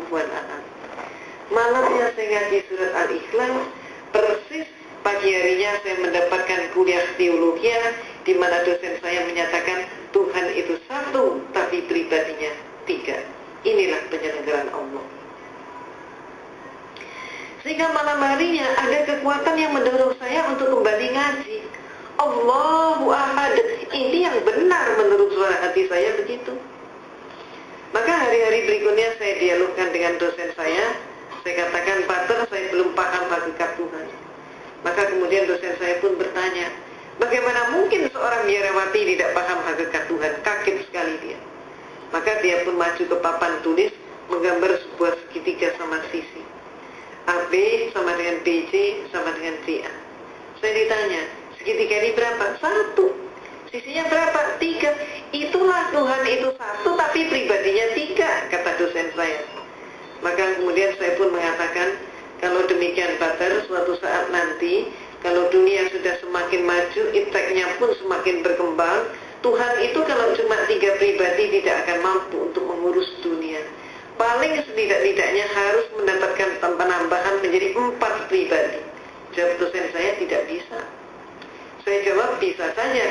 kemampuan akal. Malamnya saya ngaji surat Al-Ikhlas, persis pagi harinya saya mendapatkan kuliah teologi di mana dosen saya menyatakan Tuhan itu satu tapi pribadinya tiga. Inilah penyelenggaraan Allah. Sehingga malam harinya ada kekuatan yang mendorong saya untuk kembali ngaji. Allahu Ahad. Ini yang benar menurut suara hati saya begitu. Maka hari-hari berikutnya saya dialogkan dengan dosen saya. Saya katakan, Pater, saya belum paham hakikat Tuhan. Maka kemudian dosen saya pun bertanya, bagaimana mungkin seorang biarawati tidak paham hakikat Tuhan? Kaget sekali dia. Maka dia pun maju ke papan tulis, menggambar sebuah segitiga sama sisi. AB sama dengan BC sama dengan CA. Saya ditanya, segitiga ini berapa? 1. Sisinya berapa? 3. Itulah Tuhan itu 1 tapi pribadinya 3, kata dosen saya. Maka kemudian saya pun mengatakan, kalau demikian Pater, suatu saat nanti kalau dunia sudah semakin maju, ipteknya pun semakin berkembang, Tuhan itu kalau cuma 3 pribadi tidak akan mampu untuk mengurus dunia. Paling setidak-tidaknya harus mendapatkan penambahan menjadi 4 pribadi. Jawab dosen saya, tidak bisa. Saya jawab, bisa saja.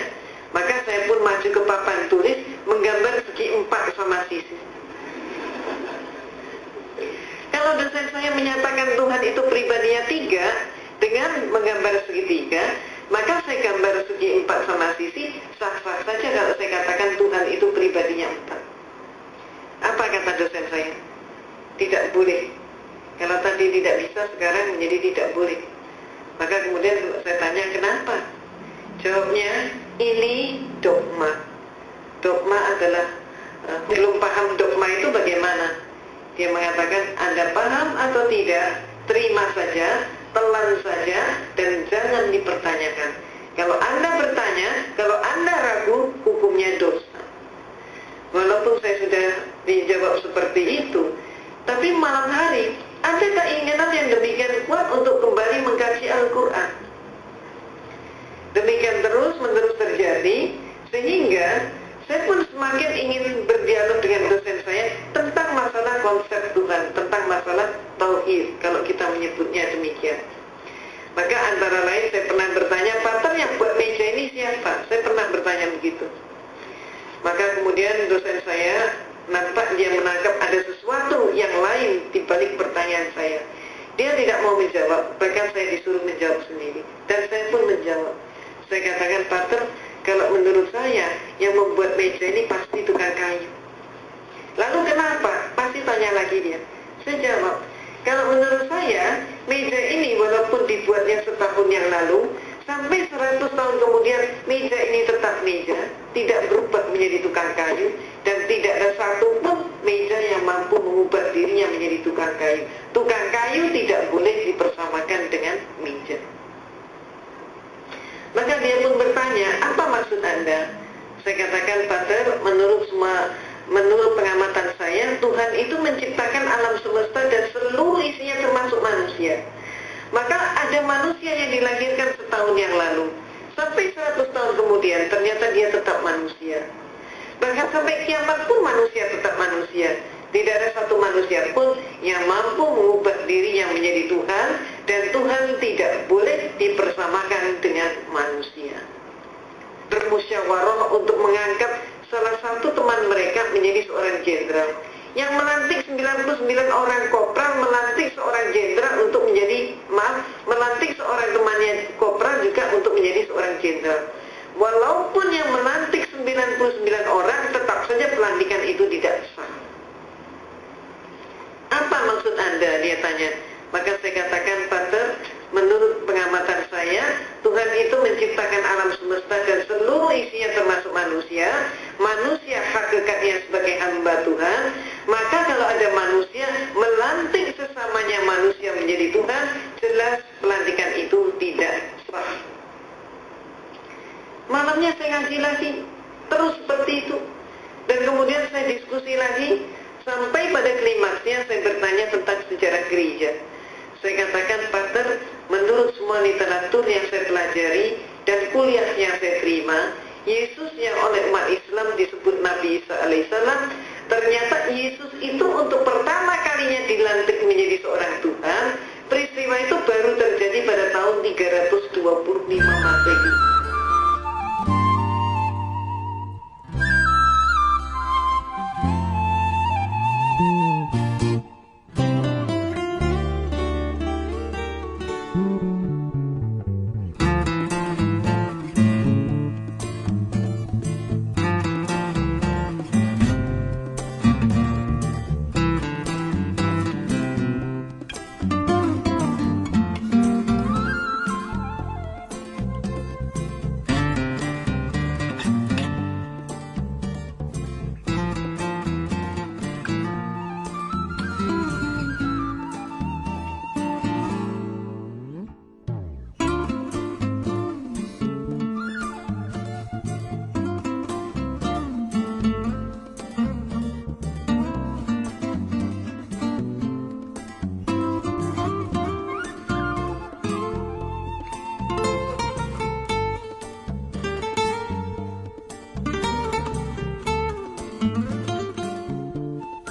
Maka saya pun maju ke papan tulis, menggambar segi 4 sama sisi. Kalau dosen saya menyatakan Tuhan itu pribadinya 3 dengan menggambar segitiga, maka saya gambar segi 4 sama sisi, sah-sah saja kalau saya katakan Tuhan itu pribadinya 4. Apa kata dosen saya? Tidak boleh. Kalau tadi tidak bisa, sekarang menjadi tidak boleh. Maka kemudian saya tanya kenapa? Jawabnya, ini dogma. Dogma adalah belum paham dogma itu bagaimana? Dia mengatakan, Anda paham atau tidak, terima saja, telan saja, dan jangan dipertanyakan. Kalau Anda bertanya, kalau Anda ragu, hukumnya dosa. Walaupun saya sudah dijawab seperti itu, tapi malam hari ada keinginan yang demikian kuat untuk kembali mengkaji Al-Quran. Demikian terus-menerus terjadi, sehingga saya pun semakin ingin berdialog dengan dosen saya tentang masalah konsep Tuhan, tentang masalah tauhid, kalau kita menyebutnya demikian. Maka antara lain saya pernah bertanya, Pater yang buat meja ini siapa? Saya pernah bertanya begitu. Maka kemudian dosen saya nampak dia menangkap ada sesuatu yang lain di balik pertanyaan saya. Dia tidak mau menjawab, bahkan saya disuruh menjawab sendiri. Dan saya pun menjawab. Saya katakan, Pater, kalau menurut saya yang membuat meja ini pasti tukang kayu. Lalu kenapa? Pasti tanya lagi dia. Saya jawab, kalau menurut saya meja ini walaupun dibuatnya setahun yang lalu, sampai 100 tahun kemudian meja ini tetap meja, tidak berubah menjadi tukang kayu, dan tidak ada satu pun meja yang mampu mengubah dirinya menjadi tukang kayu. Tukang kayu tidak boleh dipersamakan dengan meja. Maka dia pun bertanya, apa maksud Anda? Saya katakan, Pater, menurut pengamatan saya, Tuhan itu menciptakan alam semesta dan seluruh isinya termasuk manusia. Maka ada manusia yang dilahirkan setahun yang lalu, sampai 100 tahun kemudian ternyata dia tetap manusia. Bahkan sampai kiamat pun manusia tetap manusia. Tidak ada satu manusia pun yang mampu mengubah diri yang menjadi Tuhan, dan Tuhan tidak boleh dipersamakan dengan manusia. Bermusyawarah untuk mengangkat salah satu teman mereka menjadi seorang jenderal. Yang melantik 99 orang kopral, melantik seorang jenderal untuk menjadi, melantik seorang temannya kopral juga untuk menjadi seorang jenderal. Walaupun yang melantik 99 orang, tetap saja pelantikan itu tidak sah. Apa maksud Anda? Dia tanya. Maka saya katakan, Pater, menurut pengamatan saya, Tuhan itu menciptakan alam semesta dan seluruh isinya termasuk manusia. Manusia hakikatnya sebagai hamba Tuhan. Maka kalau ada manusia melantik sesamanya manusia menjadi Tuhan, jelas pelantikan itu tidak sah. Malamnya saya ngaji lagi, terus seperti itu. Dan kemudian saya diskusi lagi, sampai pada klimaksnya saya bertanya tentang sejarah gereja. Saya katakan, Pater, menurut semua literatur yang saya pelajari dan kuliah yang saya terima, Yesus yang oleh umat Islam disebut Nabi Isa alaihissalam Ternyata Yesus itu untuk pertama kalinya dilantik menjadi seorang Tuhan, peristiwa itu baru terjadi pada tahun 325 Masehi.